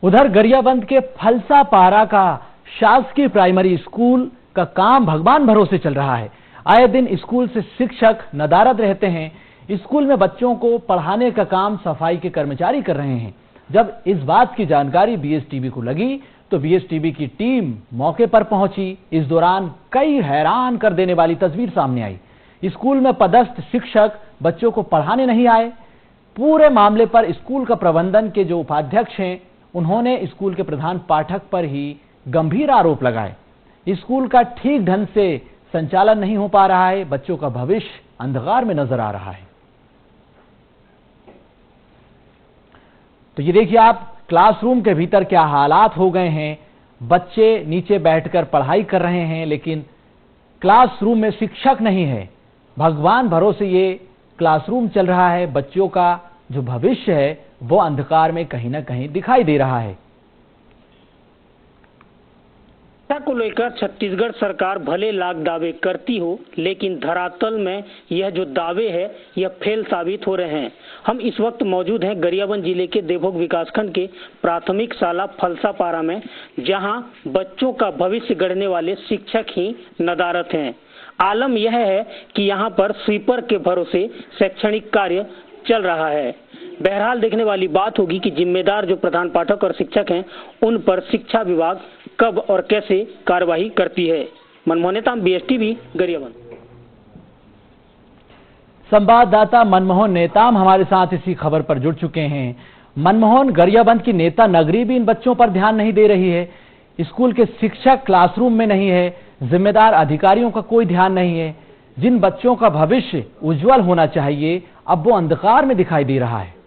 उधर गरियाबंद के फलसा पारा का शासकीय प्राइमरी स्कूल का काम भगवान भरोसे चल रहा है। आए दिन स्कूल से शिक्षक नदारद रहते हैं। स्कूल में बच्चों को पढ़ाने का काम सफाई के कर्मचारी कर रहे हैं। जब इस बात की जानकारी बीएसटीवी को लगी तो बीएसटीवी की टीम मौके पर पहुंची। इस दौरान कई हैरान कर देने वाली तस्वीर सामने आई। स्कूल में पदस्थ शिक्षक बच्चों को पढ़ाने नहीं आए। पूरे मामले पर स्कूल का प्रबंधन के जो उपाध्यक्ष हैं उन्होंने स्कूल के प्रधान पाठक पर ही गंभीर आरोप लगाए। स्कूल का ठीक ढंग से संचालन नहीं हो पा रहा है। बच्चों का भविष्य अंधकार में नजर आ रहा है। तो ये देखिए आप, क्लासरूम के भीतर क्या हालात हो गए हैं। बच्चे नीचे बैठकर पढ़ाई कर रहे हैं लेकिन क्लासरूम में शिक्षक नहीं है। भगवान भरोसे ये क्लासरूम चल रहा है। बच्चों का जो भविष्य है वो अंधकार में कहीं ना कहीं दिखाई दे रहा है। को लेकर छत्तीसगढ़ सरकार भले लाख दावे करती हो, लेकिन धरातल में यह जो दावे है यह फेल साबित हो रहे हैं। हम इस वक्त मौजूद हैं गरियाबंद जिले के देवभोग विकासखंड के प्राथमिक शाला फलसा पारा में, जहां बच्चों का भविष्य गढ़ने वाले शिक्षक ही नदारत हैं। आलम यह है कि यहां पर स्वीपर के भरोसे शैक्षणिक कार्य चल रहा है। बहरहाल देखने वाली बात होगी कि जिम्मेदार जो प्रधान पाठक और शिक्षक हैं उन पर शिक्षा विभाग कब और कैसे कार्रवाई करती है। मनमोहन नेताम, बीएसटीवी, गरियाबंद। संवाददाता मनमोहन नेताम हमारे साथ इसी खबर पर जुड़ चुके हैं। मनमोहन, गरियाबंद की नेता नगरी भी इन बच्चों पर ध्यान नहीं दे रही है। स्कूल के शिक्षक क्लासरूम में नहीं है। जिम्मेदार अधिकारियों का कोई ध्यान नहीं है। जिन बच्चों का भविष्य उज्जवल होना चाहिए अब वो अंधकार में दिखाई दे रहा है।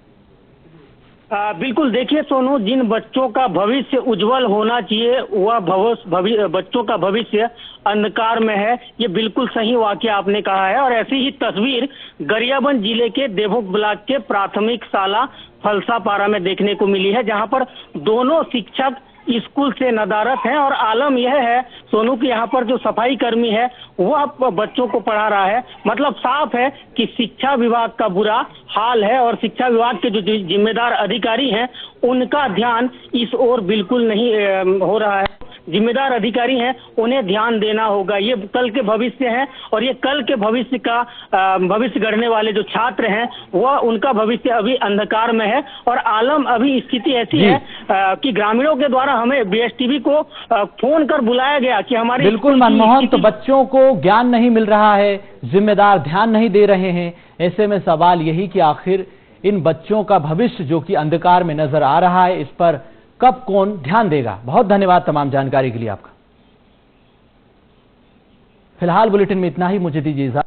बिल्कुल, देखिए सोनू, जिन बच्चों का भविष्य उज्जवल होना चाहिए वह बच्चों का भविष्य अंधकार में है। ये बिल्कुल सही वाक्य आपने कहा है। और ऐसी ही तस्वीर गरियाबंद जिले के देवभोग ब्लॉक के प्राथमिक शाला फलसा पारा में देखने को मिली है, जहां पर दोनों शिक्षक स्कूल से नदारत हैं। और आलम यह है सोनू कि यहाँ पर जो सफाई कर्मी है वह बच्चों को पढ़ा रहा है। मतलब साफ है कि शिक्षा विभाग का बुरा हाल है और शिक्षा विभाग के जो जिम्मेदार अधिकारी हैं उनका ध्यान इस ओर बिल्कुल नहीं हो रहा है। जिम्मेदार अधिकारी हैं, उन्हें ध्यान देना होगा। ये कल के भविष्य हैं और ये कल के भविष्य का भविष्य गढ़ने वाले जो छात्र हैं वह उनका भविष्य अभी अंधकार में है। और आलम अभी स्थिति ऐसी है कि ग्रामीणों के द्वारा हमें बीएसटीवी को फोन कर बुलाया गया कि हमारे बिल्कुल मनमोहन, तो बच्चों को ज्ञान नहीं मिल रहा है, जिम्मेदार ध्यान नहीं दे रहे हैं। ऐसे में सवाल यही कि आखिर इन बच्चों का भविष्य जो कि अंधकार में नजर आ रहा है इस पर कब कौन ध्यान देगा। बहुत धन्यवाद तमाम जानकारी के लिए आपका। फिलहाल बुलेटिन में इतना ही। मुझे दीजिए इजाजत।